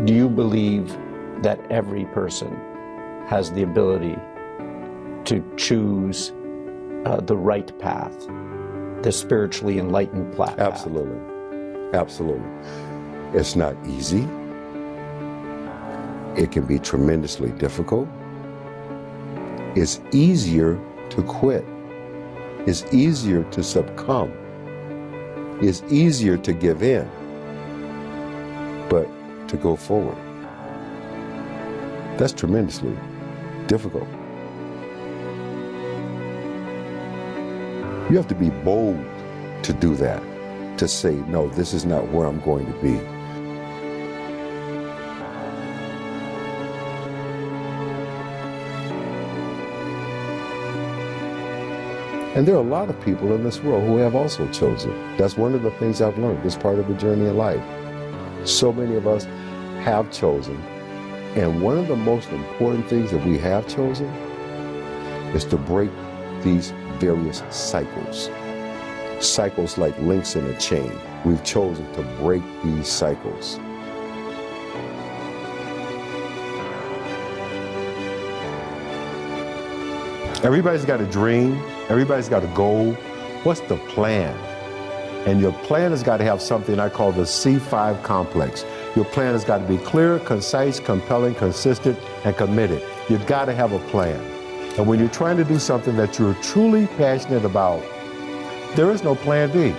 Do you believe that every person has the ability to choose the right path, the spiritually enlightened path? Absolutely. Absolutely. It's not easy. It can be tremendously difficult. It's easier to quit. It's easier to succumb. It's easier to give in. But to go forward, that's tremendously difficult. You have to be bold to do that, to say, no, this is not where I'm going to be. And there are a lot of people in this world who have also chosen. That's one of the things I've learned, this part of the journey of life. So many of us have chosen, and one of the most important things that we have chosen is to break these various cycles. Cycles like links in a chain. We've chosen to break these cycles. Everybody's got a dream. Everybody's got a goal. What's the plan? And your plan has got to have something I call the C5 complex. Your plan has got to be clear, concise, compelling, consistent, and committed. You've got to have a plan. And when you're trying to do something that you're truly passionate about, there is no plan B.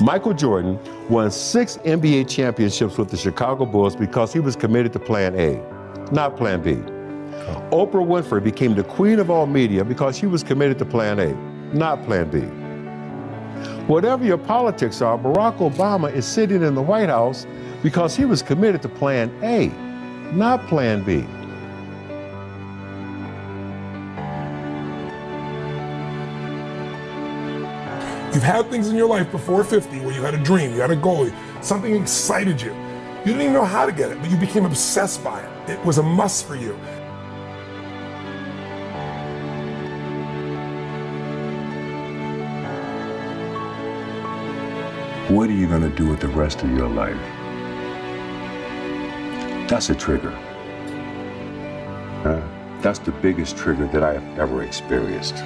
Michael Jordan won 6 NBA championships with the Chicago Bulls because he was committed to plan A, not plan B. Oprah Winfrey became the queen of all media because she was committed to plan A, not plan B. Whatever your politics are, Barack Obama is sitting in the White House because he was committed to plan A, not plan B. You've had things in your life before 50 where you had a dream, you had a goal, something excited you. You didn't even know how to get it, but you became obsessed by it. It was a must for you. What are you going to do with the rest of your life? That's a trigger. That's the biggest trigger that I have ever experienced.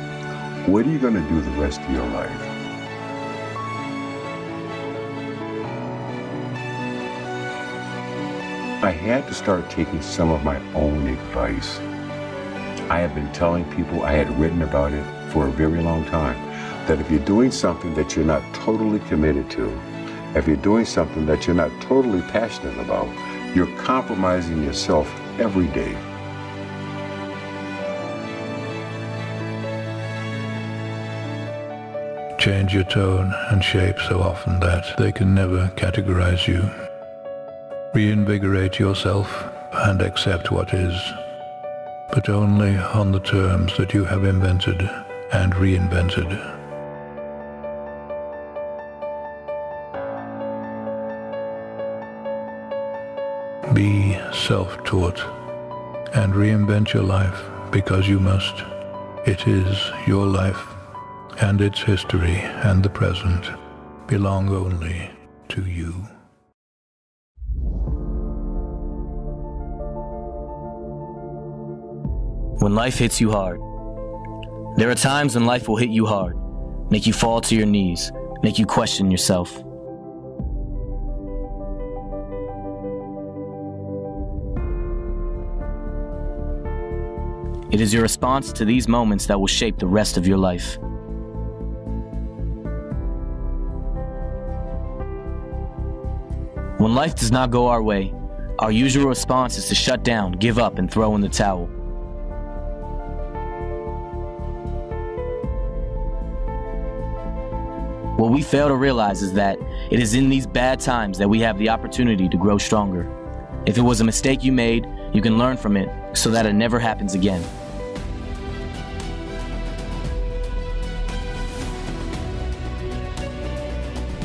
What are you going to do the rest of your life? I had to start taking some of my own advice. I have been telling people, I had written about it for a very long time, that if you're doing something that you're not totally committed to, if you're doing something that you're not totally passionate about, you're compromising yourself every day. Change your tone and shape so often that they can never categorize you. Reinvigorate yourself and accept what is, but only on the terms that you have invented and reinvented. Be self-taught and reinvent your life because you must. It is your life, and its history and the present belong only to you. When life hits you hard, there are times when life will hit you hard, make you fall to your knees, make you question yourself. It is your response to these moments that will shape the rest of your life. When life does not go our way, our usual response is to shut down, give up, and throw in the towel. What we fail to realize is that it is in these bad times that we have the opportunity to grow stronger. If it was a mistake you made, you can learn from it so that it never happens again.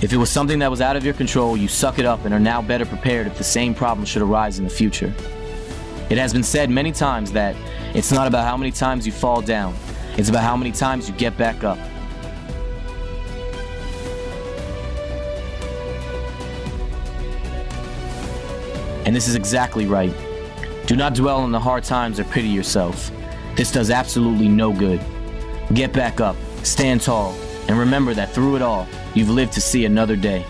If it was something that was out of your control, you suck it up and are now better prepared if the same problem should arise in the future. It has been said many times that it's not about how many times you fall down, it's about how many times you get back up. And this is exactly right. Do not dwell on the hard times or pity yourself. This does absolutely no good. Get back up, stand tall, and remember that through it all, you've lived to see another day.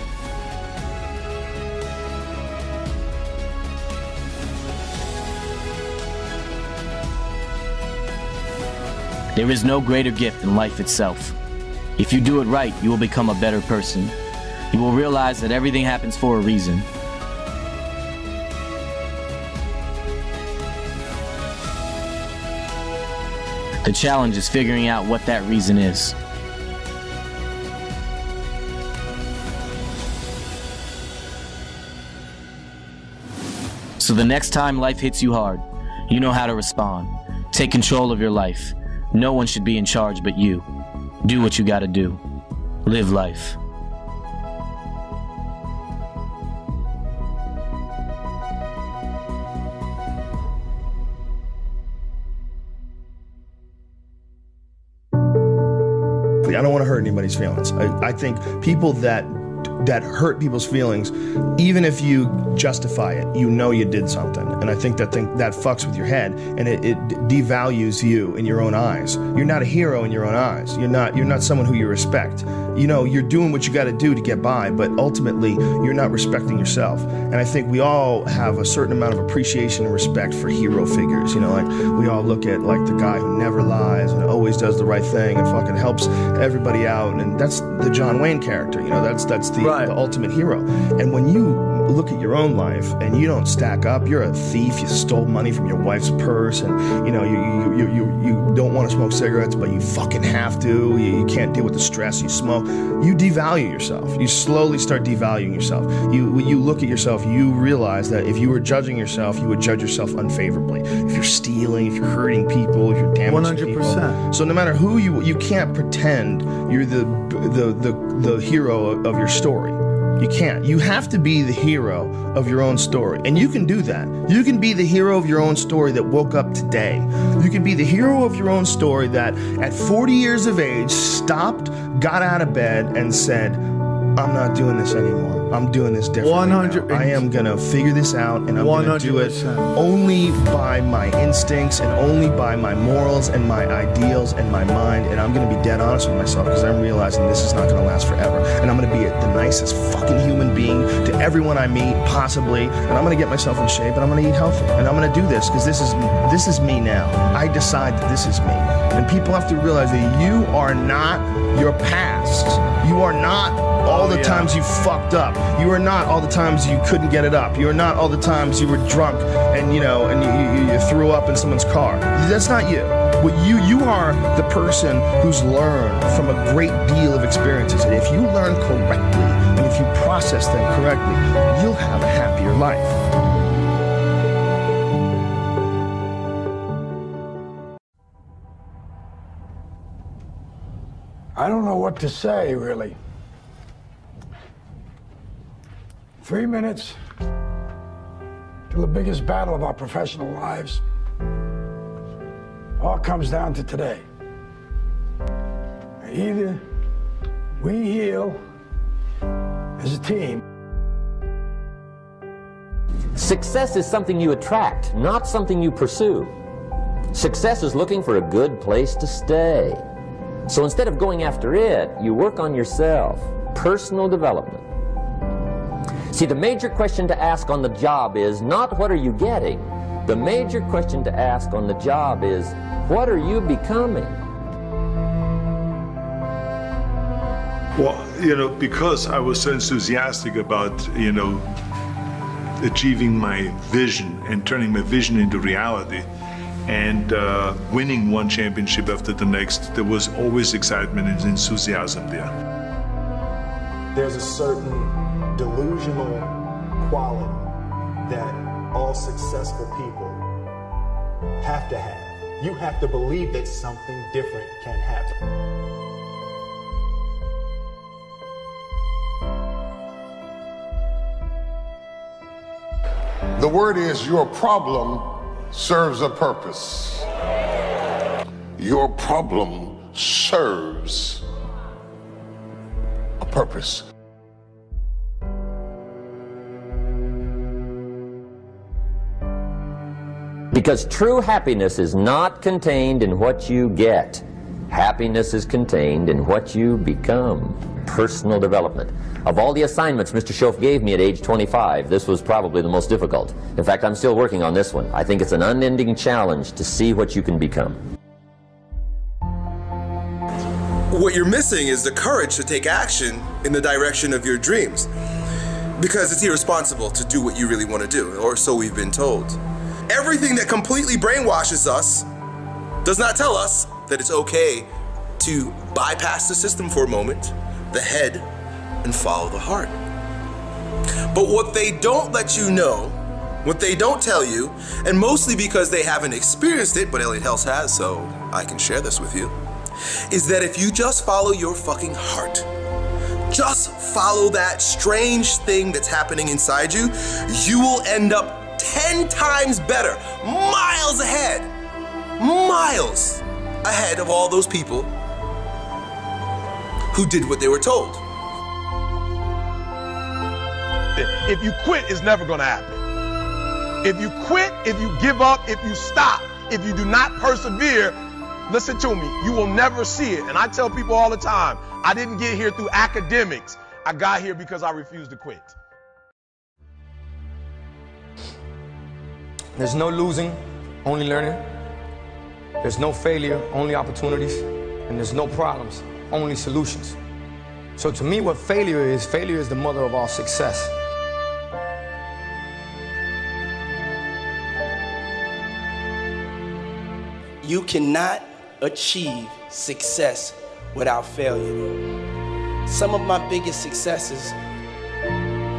There is no greater gift than life itself. If you do it right, you will become a better person. You will realize that everything happens for a reason. The challenge is figuring out what that reason is. So the next time life hits you hard, you know how to respond. Take control of your life. No one should be in charge but you. Do what you gotta do. Live life. I don't want to hurt anybody's feelings. I think people that hurt people's feelings, even if you justify it, you know you did something. And I think that fucks with your head, and it devalues you in your own eyes. You're not a hero in your own eyes. You're not someone who you respect. You know, you're doing what you got to do to get by, but ultimately you're not respecting yourself. And I think we all have a certain amount of appreciation and respect for hero figures. You know, like we all look at like the guy who never lies and always does the right thing and fucking helps everybody out, and that's the John Wayne character. You know, that's the ultimate hero. And when you look at your own life and you don't stack up, you're a thief, you stole money from your wife's purse, and you know you don't want to smoke cigarettes but you fucking have to, you can't deal with the stress, you smoke, you devalue yourself. You slowly start devaluing yourself. When you look at yourself, you realize that if you were judging yourself, you would judge yourself unfavorably. If you're stealing, if you're hurting people, if you're damaging 100%. People. So no matter who you can't pretend you're the hero of your story. You can't. You have to be the hero of your own story. And you can do that. You can be the hero of your own story that woke up today. You can be the hero of your own story that at 40 years of age stopped, got out of bed, and said, I'm not doing this anymore. I'm doing this differently 100%. I am going to figure this out, and I'm going to do it only by my instincts and only by my morals and my ideals and my mind, and I'm going to be dead honest with myself because I'm realizing this is not going to last forever, and I'm going to be the nicest fucking human being to everyone I meet, possibly, and I'm going to get myself in shape, and I'm going to eat healthy, and I'm going to do this because this is me now. I decide that this is me, and people have to realize that you are not your past. You are not all the times you fucked up. You are not all the times you couldn't get it up. You are not all the times you were drunk and you threw up in someone's car. That's not you. What you are the person who's learned from a great deal of experiences. And if you learn correctly and if you process them correctly, you'll have a happier life. I don't know what to say, really. 3 minutes till the biggest battle of our professional lives. All comes down to today. Either we heal as a team. Success is something you attract, not something you pursue. Success is looking for a good place to stay. So instead of going after it, you work on yourself. Personal development. See, the major question to ask on the job is not what are you getting. The major question to ask on the job is what are you becoming? Well, because I was so enthusiastic about, achieving my vision and turning my vision into reality, and winning one championship after the next, there was always excitement and enthusiasm there. There's a certain delusional quality that all successful people have to have. You have to believe that something different can happen. The word is your problem serves a purpose. Your problem serves a purpose. Because true happiness is not contained in what you get. Happiness is contained in what you become. Personal development. Of all the assignments Mr. Schoaf gave me at age 25, this was probably the most difficult. In fact, I'm still working on this one. I think it's an unending challenge to see what you can become. What you're missing is the courage to take action in the direction of your dreams. Because it's irresponsible to do what you really want to do, or so we've been told. Everything that completely brainwashes us does not tell us that it's okay to bypass the system for a moment, the head, and follow the heart. But what they don't let you know, what they don't tell you, and mostly because they haven't experienced it, but Elliot Helms has, so I can share this with you, is that if you just follow your fucking heart, just follow that strange thing that's happening inside you, you will end up 10 times better, miles ahead of all those people who did what they were told. If you quit, it's never gonna happen. If you quit, if you give up, if you stop, if you do not persevere, listen to me, you will never see it. And I tell people all the time, I didn't get here through academics. I got here because I refused to quit. There's no losing, only learning. There's no failure, only opportunities. And there's no problems, only solutions. So to me, what failure is the mother of all success. You cannot achieve success without failure. Some of my biggest successes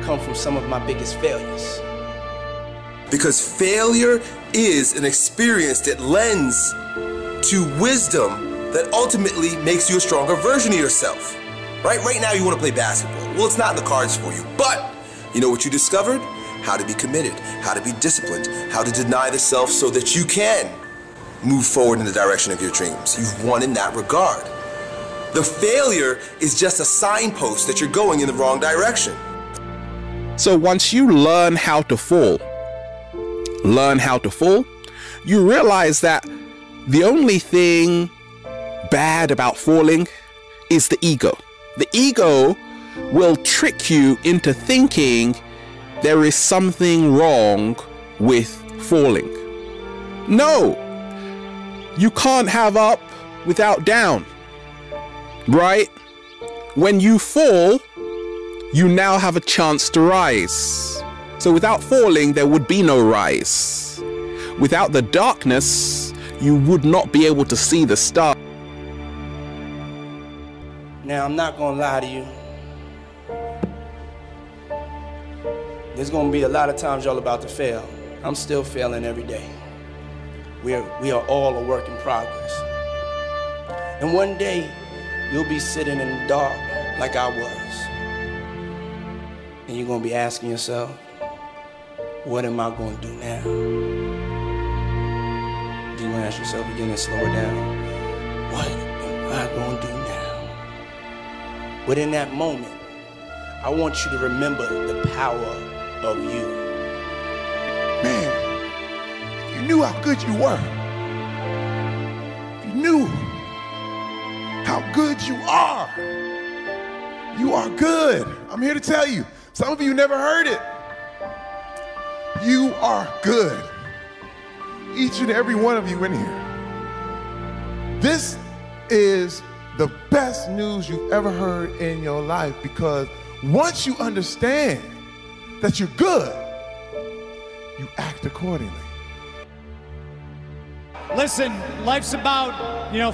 come from some of my biggest failures. Because failure is an experience that lends to wisdom that ultimately makes you a stronger version of yourself. Right now you want to play basketball. Well, it's not in the cards for you, but you know what you discovered? How to be committed, how to be disciplined, how to deny the self so that you can move forward in the direction of your dreams. You've won in that regard. The failure is just a signpost that you're going in the wrong direction. So once you learn how to fall, you realize that the only thing bad about falling is the ego. The ego will trick you into thinking there is something wrong with falling. No, you can't have up without down, right? When you fall, you now have a chance to rise. So without falling, there would be no rise. Without the darkness, you would not be able to see the star. Now, I'm not gonna lie to you. There's gonna be a lot of times y'all about to fail. I'm still failing every day. We are all a work in progress. And one day, you'll be sitting in the dark like I was. And you're gonna be asking yourself, what am I gonna do now? Do you wanna ask yourself again and slow it down? What am I gonna do now? But in that moment, I want you to remember the power of you. Man, if you knew how good you were, if you knew how good you are good. I'm here to tell you, some of you never heard it. You are good. Each and every one of you in here. This is the best news you've ever heard in your life, because once you understand that you're good, you act accordingly. Listen, life's about,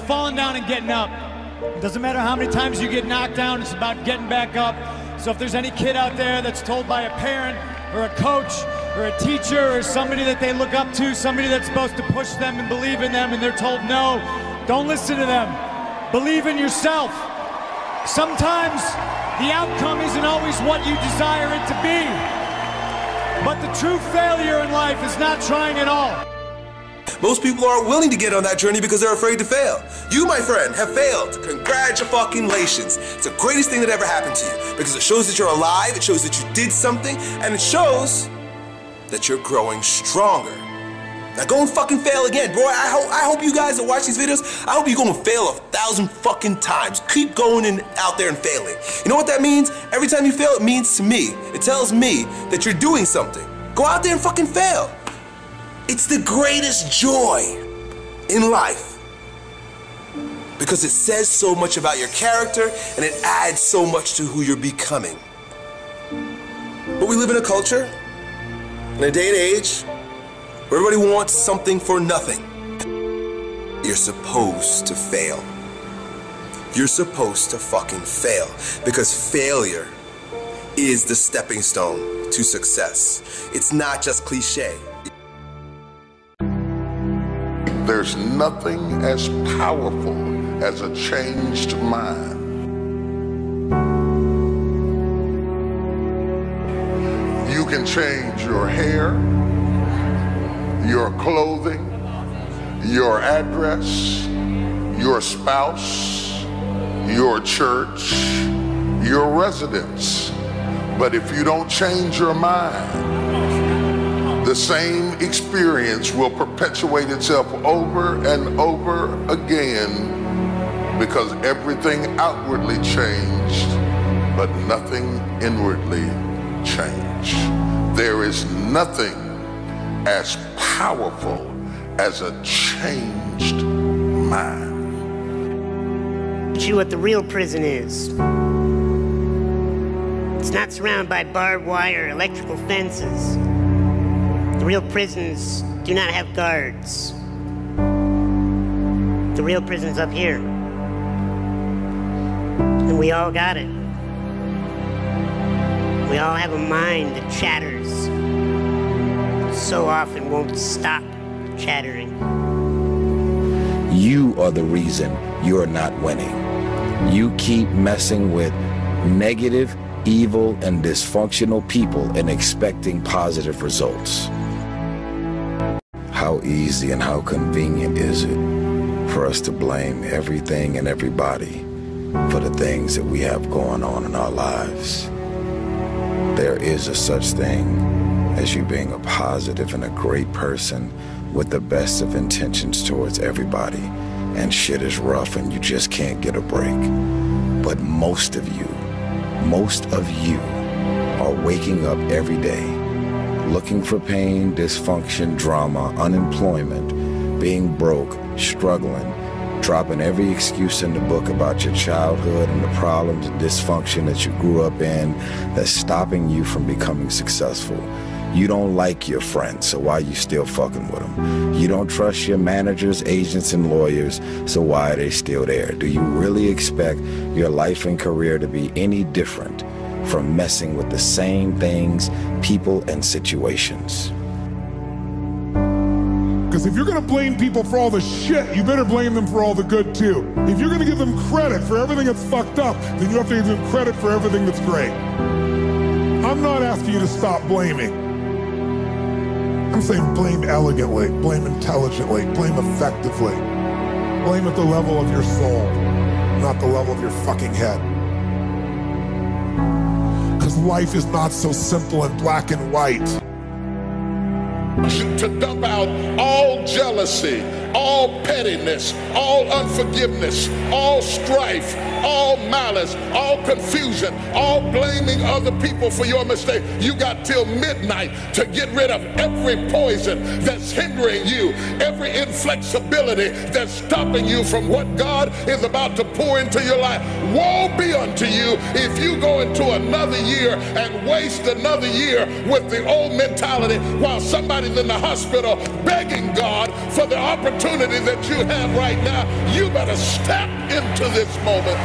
falling down and getting up. It doesn't matter how many times you get knocked down, it's about getting back up. So if there's any kid out there that's told by a parent or a coach or a teacher or somebody that they look up to, somebody that's supposed to push them and believe in them, and they're told no, don't listen to them. Believe in yourself. Sometimes the outcome isn't always what you desire it to be. But the true failure in life is not trying at all. Most people aren't willing to get on that journey because they're afraid to fail. You, my friend, have failed. Congratulations. It's the greatest thing that ever happened to you, because it shows that you're alive, it shows that you did something, and it shows that you're growing stronger. Now go and fucking fail again, bro. I hope you guys that watch these videos, I hope you go and fail 1,000 fucking times. Keep going and out there and failing. You know what that means? Every time you fail, it means to me, it tells me that you're doing something. Go out there and fucking fail. It's the greatest joy in life because it says so much about your character and it adds so much to who you're becoming. But we live in a culture, in a day and age, where everybody wants something for nothing. You're supposed to fail. You're supposed to fucking fail because failure is the stepping stone to success. It's not just cliche. There's nothing as powerful as a changed mind. You can change your hair, your clothing, your address, your spouse, your church, your residence. But if you don't change your mind, the same experience will perpetuate itself over and over again because everything outwardly changed, but nothing inwardly changed. There is nothing as powerful as a changed mind. Teach you what the real prison is. It's not surrounded by barbed wire or electrical fences. The real prisons do not have guards. The real prison's up here. And we all got it. We all have a mind that chatters. So often won't stop chattering. You are the reason you're not winning. You keep messing with negative, evil, and dysfunctional people and expecting positive results. How easy and how convenient is it for us to blame everything and everybody for the things that we have going on in our lives? There is a such thing as you being a positive and a great person with the best of intentions towards everybody, and shit is rough and you just can't get a break. But most of you are waking up every day looking for pain, dysfunction, drama, unemployment, being broke, struggling, dropping every excuse in the book about your childhood and the problems and dysfunction that you grew up in that's stopping you from becoming successful. You don't like your friends, so why are you still fucking with them? You don't trust your managers, agents, and lawyers, so why are they still there? Do you really expect your life and career to be any different from messing with the same things, people, and situations? Because if you're going to blame people for all the shit, you better blame them for all the good too. If you're going to give them credit for everything that's fucked up, then you have to give them credit for everything that's great. I'm not asking you to stop blaming. I'm saying blame elegantly, blame intelligently, blame effectively. Blame at the level of your soul, not the level of your fucking head. Because life is not so simple and black and white. To dump out all jealousy, all pettiness, all unforgiveness, all strife, all malice, all confusion, all blaming other people for your mistake. You got till midnight to get rid of every poison that's hindering you, every inflexibility that's stopping you from what God is about to pour into your life. Woe be unto you if you go into another year and waste another year with the old mentality while somebody's in the hospital begging God for the opportunity that you have right now. You better step into this moment.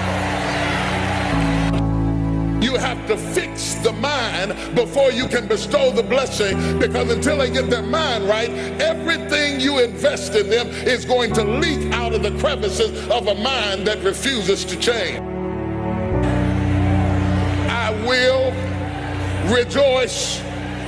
You have to fix the mind before you can bestow the blessing, because until they get their mind right, everything you invest in them is going to leak out of the crevices of a mind that refuses to change. I will rejoice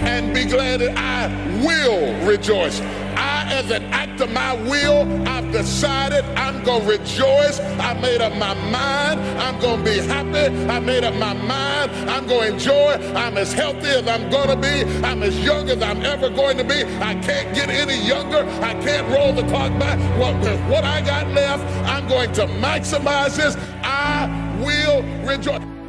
and be glad that I will rejoice. I as an act of my will, I've decided I'm going to rejoice. I made up my mind. I'm going to be happy. I made up my mind. I'm going to enjoy. I'm as healthy as I'm going to be. I'm as young as I'm ever going to be. I can't get any younger. I can't roll the clock back. What I got left, I'm going to maximize this. I will rejoice.